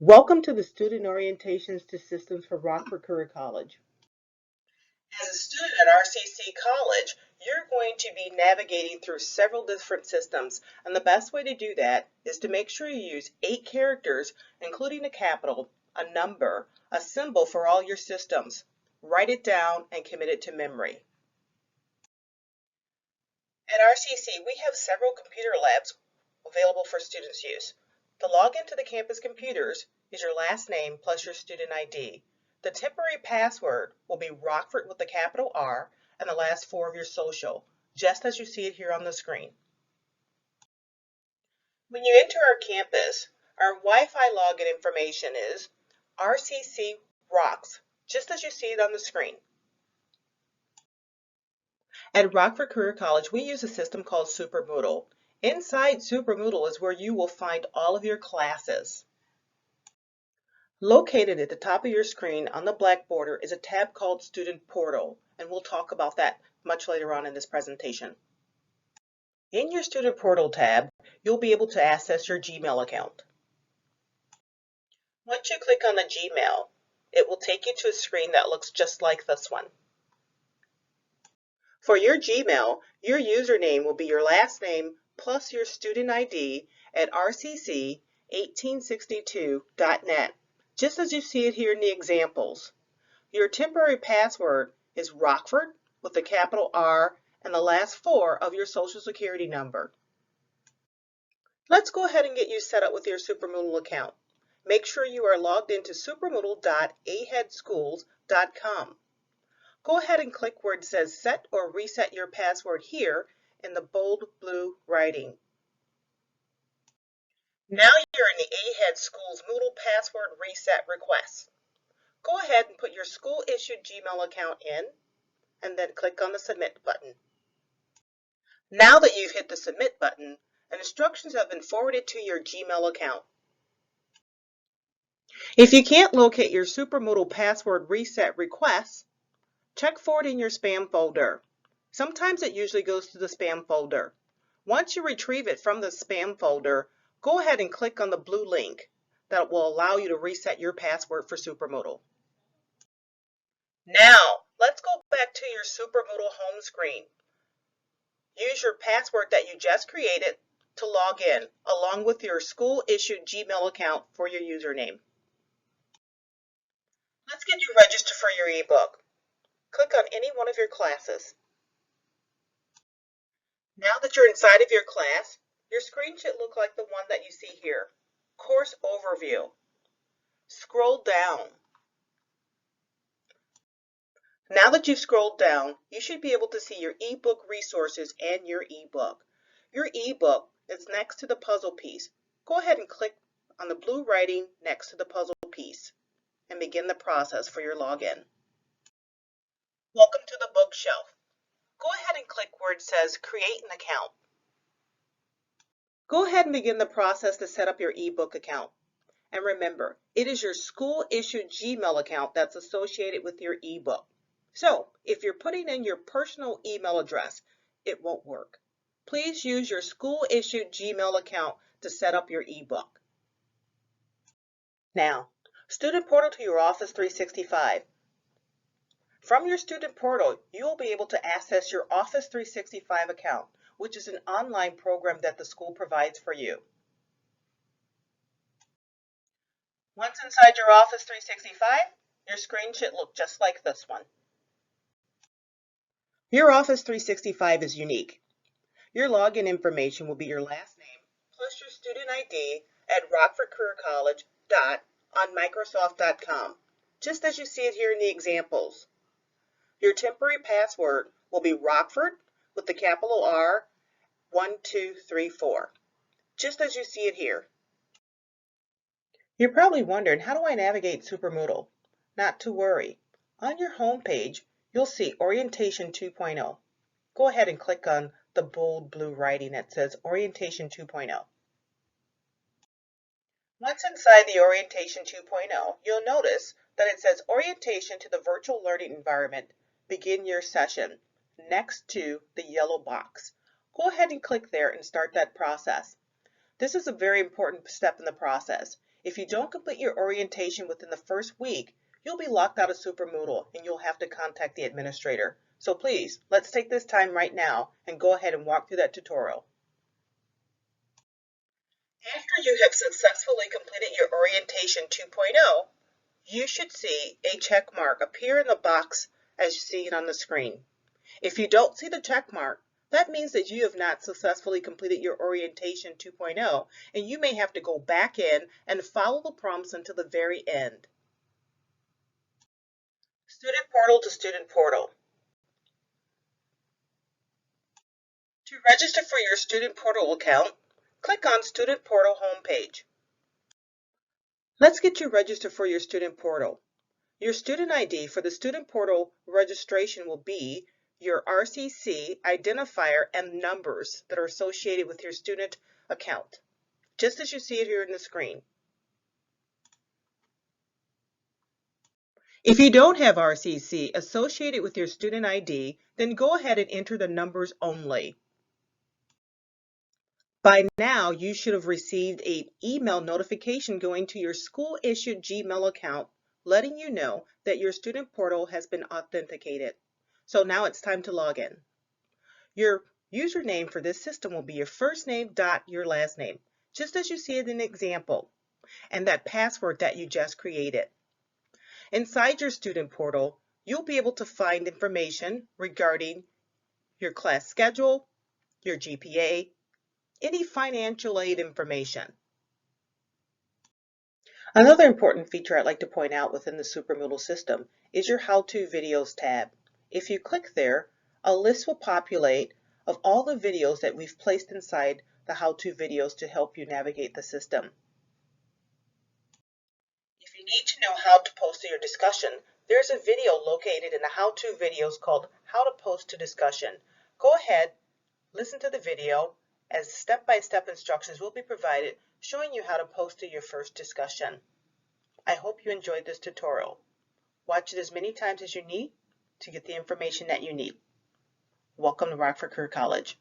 Welcome to the Student Orientations to Systems for Rockford Career College. As a student at RCC College, you're going to be navigating through several different systems, and the best way to do that is to make sure you use 8 characters, including a capital, a number, a symbol for all your systems. Write it down and commit it to memory. At RCC, we have several computer labs available for students' use. To log into the campus computers is your last name plus your student ID. The temporary password will be Rockford with the capital R and the last 4 of your social, just as you see it here on the screen. When you enter our campus, our Wi-Fi login information is RCC Rocks, just as you see it on the screen. At Rockford Career College, we use a system called SuperMoodle. Inside SuperMoodle is where you will find all of your classes. Located at the top of your screen on the black border is a tab called Student Portal, and we'll talk about that much later on in this presentation. In your Student Portal tab, you'll be able to access your Gmail account. Once you click on the Gmail, it will take you to a screen that looks just like this one. For your Gmail, your username will be your last name plus your student ID at rcc1862.net, just as you see it here in the examples. Your temporary password is Rockford with a capital R and the last 4 of your Social Security number. Let's go ahead and get you set up with your SuperMoodle account. Make sure you are logged into supermoodle.aheadschools.com. Go ahead and click where it says Set or Reset Your Password here in the bold blue writing. Now you're in the AHEAD Schools Moodle Password Reset request. Go ahead and put your school-issued Gmail account in, and then click on the Submit button. Now that you've hit the Submit button, instructions have been forwarded to your Gmail account. If you can't locate your SuperMoodle Password Reset request, check for it in your spam folder. Sometimes it usually goes to the spam folder. Once you retrieve it from the spam folder, go ahead and click on the blue link that will allow you to reset your password for SuperMoodle. Now, let's go back to your SuperMoodle home screen. Use your password that you just created to log in, along with your school-issued Gmail account for your username. Let's get you registered for your ebook. Click on any one of your classes. Now that you're inside of your class, your screen should look like the one that you see here. Course Overview. Scroll down. Now that you've scrolled down, you should be able to see your ebook resources and your ebook. Your ebook is next to the puzzle piece. Go ahead and click on the blue writing next to the puzzle piece and begin the process for your login. Welcome to the bookshelf. Go ahead and click where it says Create an Account. Go ahead and begin the process to set up your ebook account. And remember, it is your school-issued Gmail account that's associated with your ebook. So, if you're putting in your personal email address, it won't work. Please use your school-issued Gmail account to set up your ebook. Now, Student Portal to your Office 365. From your Student Portal, you will be able to access your Office 365 account, which is an online program that the school provides for you. Once inside your Office 365, your screen should look just like this one. Your Office 365 is unique. Your login information will be your last name plus your student ID at rockfordcareercollege.onmicrosoft.com, just as you see it here in the examples. Your temporary password will be Rockford with the capital R 1234, just as you see it here. You're probably wondering, how do I navigate SuperMoodle? Not to worry. On your home page, you'll see Orientation 2.0. Go ahead and click on the bold blue writing that says Orientation 2.0. Once inside the Orientation 2.0, you'll notice that it says Orientation to the Virtual Learning Environment, Begin Your Session, next to the yellow box. Go ahead and click there and start that process. This is a very important step in the process. If you don't complete your orientation within the first week, you'll be locked out of SuperMoodle and you'll have to contact the administrator. So please, let's take this time right now and go ahead and walk through that tutorial. After you have successfully completed your Orientation 2.0, you should see a check mark appear in the box as you see it on the screen. If you don't see the check mark, that means that you have not successfully completed your Orientation 2.0, and you may have to go back in and follow the prompts until the very end. Student Portal to Student Portal. To register for your Student Portal account, click on Student Portal homepage. Let's get you registered for your Student Portal. Your student ID for the Student Portal registration will be your RCC identifier and numbers that are associated with your student account, just as you see it here in the screen. If you don't have RCC associated with your student ID, then go ahead and enter the numbers only. By now, you should have received an email notification going to your school-issued Gmail account letting you know that your student portal has been authenticated. So now it's time to log in. Your username for this system will be your first name dot your last name, just as you see it in the example, and that password that you just created. Inside your student portal, you'll be able to find information regarding your class schedule, your GPA, any financial aid information. Another important feature I'd like to point out within the SuperMoodle system is your How-To Videos tab. If you click there, a list will populate of all the videos that we've placed inside the How-To videos to help you navigate the system. If you need to know how to post to your discussion, there's a video located in the How-To videos called How to Post to Discussion. Go ahead, listen to the video, as step-by-step instructions will be provided showing you how to post to your first discussion. I hope you enjoyed this tutorial. Watch it as many times as you need to get the information that you need. Welcome to Rockford Career College.